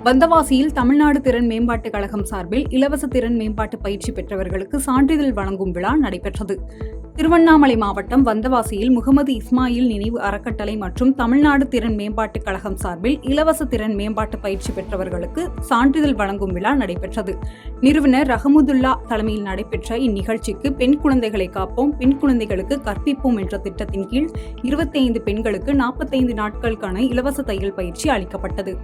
வந்தவாசியில் தமிழ்நாடு திறன் மேம்பாட்டுக் கழகம் சார்பில் இலவச திறன் மேம்பாட்டு பயிற்சி பெற்றவர்களுக்கு சான்றிதழ் வழங்கும் விழா நடைபெற்றது. திருவண்ணாமலை மாவட்டம் வந்தவாசியில் முகமது இஸ்மாயில் நினைவு அறக்கட்டளை மற்றும் தமிழ்நாடு திறன் மேம்பாட்டுக் கழகம் சார்பில் இலவச திறன் மேம்பாட்டு பயிற்சி பெற்றவர்களுக்கு சான்றிதழ் வழங்கும் விழா நடைபெற்றது. நிறுவனர் ரஹமுதுல்லா தலைமையில் நடைபெற்ற இந்நிகழ்ச்சிக்கு பெண் குழந்தைகளை காப்போம், பெண் குழந்தைகளுக்கு கற்பிப்போம் என்ற திட்டத்தின் கீழ் 25 பெண்களுக்கு 45 நாட்களுக்கான இலவச தையல் பயிற்சி அளிக்கப்பட்டது.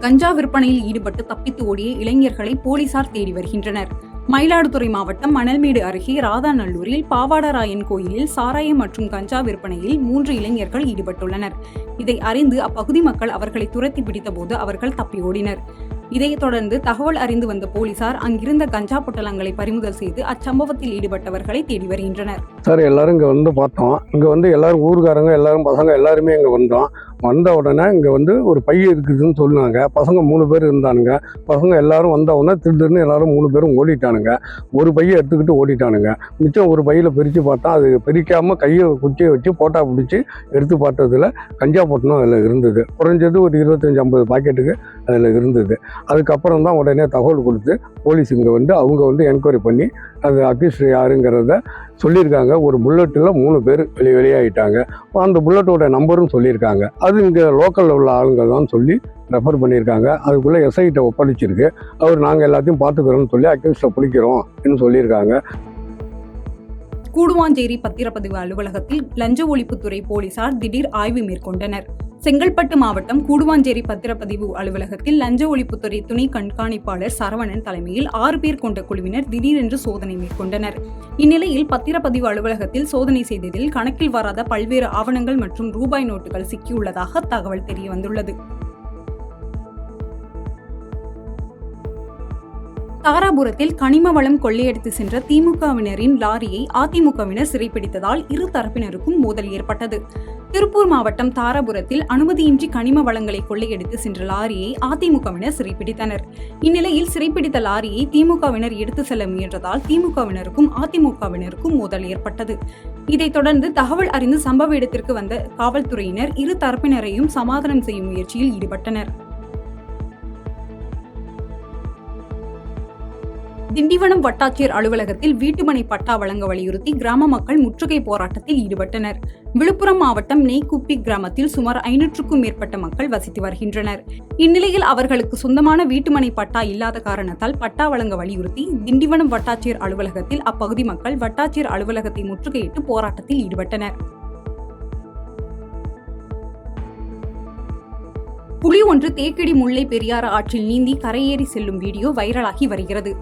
கஞ்சா விற்பனையில் ஈடுபட்டு தப்பித்து ஓடிய இளைஞர்களை போலீசார் தேடி வருகின்றனர். மயிலாடுதுறை மாவட்டம் மணல்மேடு அருகே ராதாநல்லூரில் பாவாடராயன் கோயிலில் சாராயம் மற்றும் கஞ்சா விற்பனையில் 3 இளைஞர்கள் ஈடுபட்டுள்ளனர். இதை அறிந்து அப்பகுதி மக்கள் அவர்களை துரத்தி பிடித்தபோது அவர்கள் தப்பி ஓடினர். இதைத் தொடர்ந்து தகவல் அறிந்து வந்த போலீசார் அங்கிருந்த கஞ்சா பொட்டலங்களை பறிமுதல் செய்து அச்சம்பவத்தில் ஈடுபட்டவர்களை தேடி வருகின்றனர். சார், எல்லாரும் இங்கே வந்து பார்த்தோம். இங்கே வந்து எல்லாரும் ஊருக்காரங்க, எல்லாரும் பசங்க எல்லாருமே இங்கே வந்தோம். வந்த உடனே இங்கே வந்து ஒரு பை இருக்குதுன்னு சொன்னாங்க. பசங்க 3 பேர் இருந்தானுங்க. பசங்க எல்லாரும் வந்த உடனே திருன்னு எல்லாரும் 3 பேரும் ஓடிட்டானுங்க. ஒரு பையை எடுத்துக்கிட்டு ஓடிட்டானுங்க. மிச்சம் ஒரு பையில் பிரித்து பார்த்தா அது பிரிக்காமல் கையை குச்சியை வச்சு போட்டா பிடிச்சி எடுத்து பார்த்ததில் கஞ்சா பொட்டணம் அதில் இருந்தது. குறைஞ்சது ஒரு 25-50 பாக்கெட்டுக்கு அதில் இருந்தது. அதுக்கப்புறம் தான் உடனே தகவல் கொடுத்து போலீஸ் இங்கே வந்து அவங்க வந்து என்கொயரி பண்ணி அது அக்யூஸ்ட் யாருங்கிறத சொல்லியிருக்காங்க. ஒரு புல்லட்டில் 3 பேர் வெளியாகிட்டாங்க. அந்த புல்லட்டோட நம்பரும் சொல்லியிருக்காங்க. அது இங்கே லோக்கலில் உள்ள ஆளுங்க தான் சொல்லி ரெஃபர் பண்ணியிருக்காங்க. அதுக்குள்ளே எஸ்ஐகிட்ட ஒப்படைச்சிருக்கு. அவர் நாங்கள் எல்லாத்தையும் பார்த்துக்கிறோம்னு சொல்லி அக்யூஸ்ட்டை பிடிக்கிறோம் சொல்லியிருக்காங்க. கூடுவாஞ்சேரி பத்திரப்பதிவு அலுவலகத்தில் லஞ்ச ஒழிப்புத்துறை போலீசார் திடீர் ஆய்வு மேற்கொண்டனர். செங்கல்பட்டு மாவட்டம் கூடுவாஞ்சேரி பத்திரப்பதிவு அலுவலகத்தில் லஞ்ச ஒழிப்புத்துறை துணை கண்காணிப்பாளர் சரவணன் தலைமையில் 6 பேர் கொண்ட குழுவினர் திடீரென்று சோதனை மேற்கொண்டனர். இந்நிலையில் பத்திரப்பதிவு அலுவலகத்தில் சோதனை செய்ததில் கணக்கில் வராத பல்வேறு ஆவணங்கள் மற்றும் ரூபாய் நோட்டுகள் சிக்கியுள்ளதாக தகவல் தெரியவந்துள்ளது. தாராபுரத்தில் கனிம வளம் கொள்ளையடித்து சென்ற திமுகவினரின் லாரியை அதிமுகவினர் சிறைப்பிடித்ததால் இரு தரப்பினருக்கும் மோதல் ஏற்பட்டது. திருப்பூர் மாவட்டம் தாராபுரத்தில் அனுமதியின்றி கனிம வளங்களை கொள்ளையடித்து சென்ற லாரியை அதிமுகவினர் சிறைப்பிடித்தனர். இந்நிலையில் சிறைப்பிடித்த லாரியை திமுகவினர் எடுத்து செல்ல முயன்றதால் திமுகவினருக்கும் அதிமுகவினருக்கும் மோதல் ஏற்பட்டது. இதைத் தொடர்ந்து தகவல் அறிந்து சம்பவ இடத்திற்கு வந்த காவல்துறையினர் இரு தரப்பினரையும் சமாதானம் செய்யும் முயற்சியில் ஈடுபட்டனர். திண்டிவனம் வட்டாட்சியர் அலுவலகத்தில் வீட்டுமனை பட்டா வழங்க வலியுறுத்தி கிராம மக்கள் முற்றுகை போராட்டத்தில் ஈடுபட்டனர். விழுப்புரம் மாவட்டம் நெய்க்குப்பி கிராமத்தில் சுமார் 500க்கும் மேற்பட்ட மக்கள் வசித்து வருகின்றனர். இந்நிலையில் அவர்களுக்கு சொந்தமான வீட்டுமனை பட்டா இல்லாத காரணத்தால் பட்டா வழங்க வலியுறுத்தி திண்டிவனம் வட்டாட்சியர் அலுவலகத்தில் அப்பகுதி மக்கள் வட்டாட்சியர் அலுவலகத்தை முற்றுகையிட்டு போராட்டத்தில் ஈடுபட்டனர். புலி ஒன்று தேக்கடி முல்லை பெரியாறு ஆற்றில் நீந்தி கரையேறி செல்லும் வீடியோ வைரலாகி வருகிறது.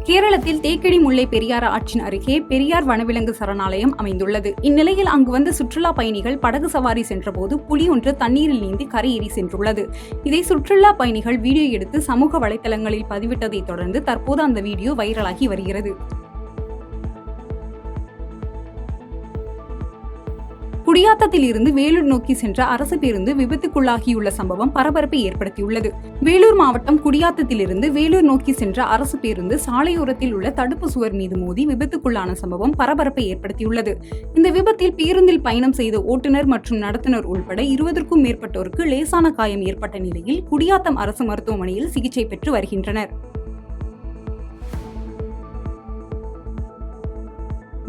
கேரளத்தில் தேக்கடி முல்லை பெரியாறு ஆற்றின் அருகே பெரியார் வனவிலங்கு சரணாலயம் அமைந்துள்ளது. இந்நிலையில் அங்கு வந்த சுற்றுலா பயணிகள் படகு சவாரி சென்றபோது புலி ஒன்று தண்ணீரில் நீந்தி கரையேறி சென்றுள்ளது. இதை சுற்றுலா பயணிகள் வீடியோ எடுத்து சமூக வலைதளங்களில் பதிவிட்டதை தொடர்ந்து தற்போது அந்த வீடியோ வைரலாகி வருகிறது. குடியாத்தத்தில் இருந்து வேலூர் நோக்கி சென்ற அரசு பேருந்து விபத்துக்குள்ளாகியுள்ள சம்பவம் பரபரப்பை ஏற்படுத்தியுள்ளது. வேலூர் மாவட்டம் குடியாத்தத்தில் இருந்து வேலூர் நோக்கி சென்ற அரசு பேருந்து சாலையோரத்தில் உள்ள தடுப்பு சுவர் மீது மோதி விபத்துக்குள்ளான சம்பவம் பரபரப்பை ஏற்படுத்தியுள்ளது. இந்த விபத்தில் பேருந்தில் பயணம் செய்த ஓட்டுநர் மற்றும் நடத்துனர் உள்பட 20க்கும் மேற்பட்டோருக்கு லேசான காயம் ஏற்பட்ட நிலையில் குடியாத்தம் அரசு மருத்துவமனையில் சிகிச்சை பெற்று வருகின்றனர்.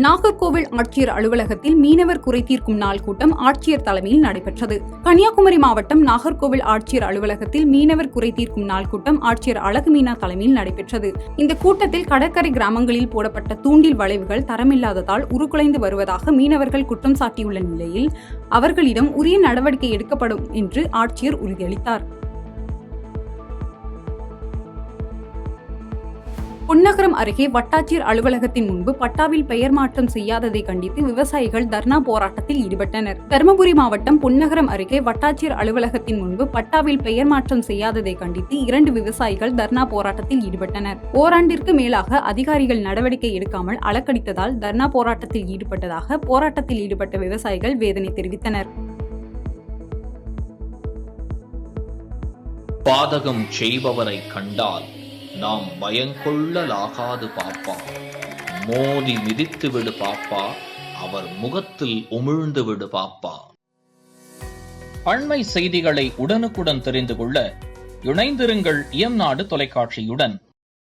நாகர்கோவில் ஆட்சியர் அலுவலகத்தில் மீனவர் குறைதீர்க்கும் நாள் கூட்டம் ஆட்சியர் தலைமையில் நடைபெற்றது. கன்னியாகுமரி மாவட்டம் நாகர்கோவில் ஆட்சியர் அலுவலகத்தில் மீனவர் குறைதீர்க்கும் நாள் கூட்டம் ஆட்சியர் அழகுமீனா தலைமையில் நடைபெற்றது. இந்த கூட்டத்தில் கடற்கரை கிராமங்களில் போடப்பட்ட தூண்டில் வளைவுகள் தரமில்லாததால் உருக்குலைந்து வருவதாக மீனவர்கள் குற்றம் சாட்டியுள்ள நிலையில் அவர்களிடம் உரிய நடவடிக்கை எடுக்கப்படும் என்று ஆட்சியர் உறுதியளித்தார். பொன்னகரம் அருகே வட்டாட்சியர் அலுவலகத்தின் முன்பு பட்டாவில் பெயர் மாற்றம் செய்யாததை கண்டித்து விவசாயிகள் தர்ணா போராட்டத்தில் ஈடுபட்டனர். தருமபுரி மாவட்டம் பொன்னகரம் அருகே வட்டாட்சியர் அலுவலகத்தின் முன்பு பட்டாவில் பெயர் மாற்றம் செய்யாததை கண்டித்து 2 விவசாயிகள் தர்ணா போராட்டத்தில் ஈடுபட்டனர். ஓராண்டிற்கு மேலாக அதிகாரிகள் நடவடிக்கை எடுக்காமல் அலக்கடித்ததால் தர்ணா போராட்டத்தில் ஈடுபட்டதாக போராட்டத்தில் ஈடுபட்ட விவசாயிகள் வேதனை தெரிவித்தனர். பாதகம் செய்பவரை கண்டால் நாம் பயங்கொள்ளலாகாது பாப்பா. மோதி மிதித்து விடு பாப்பா, அவர் முகத்தில் உமிழ்ந்து விடு பாப்பா. அண்மை செய்திகளை உடனுக்குடன் தெரிந்து கொள்ள இணைந்திருங்கள் இயம்நாடு தொலைக்காட்சியுடன்.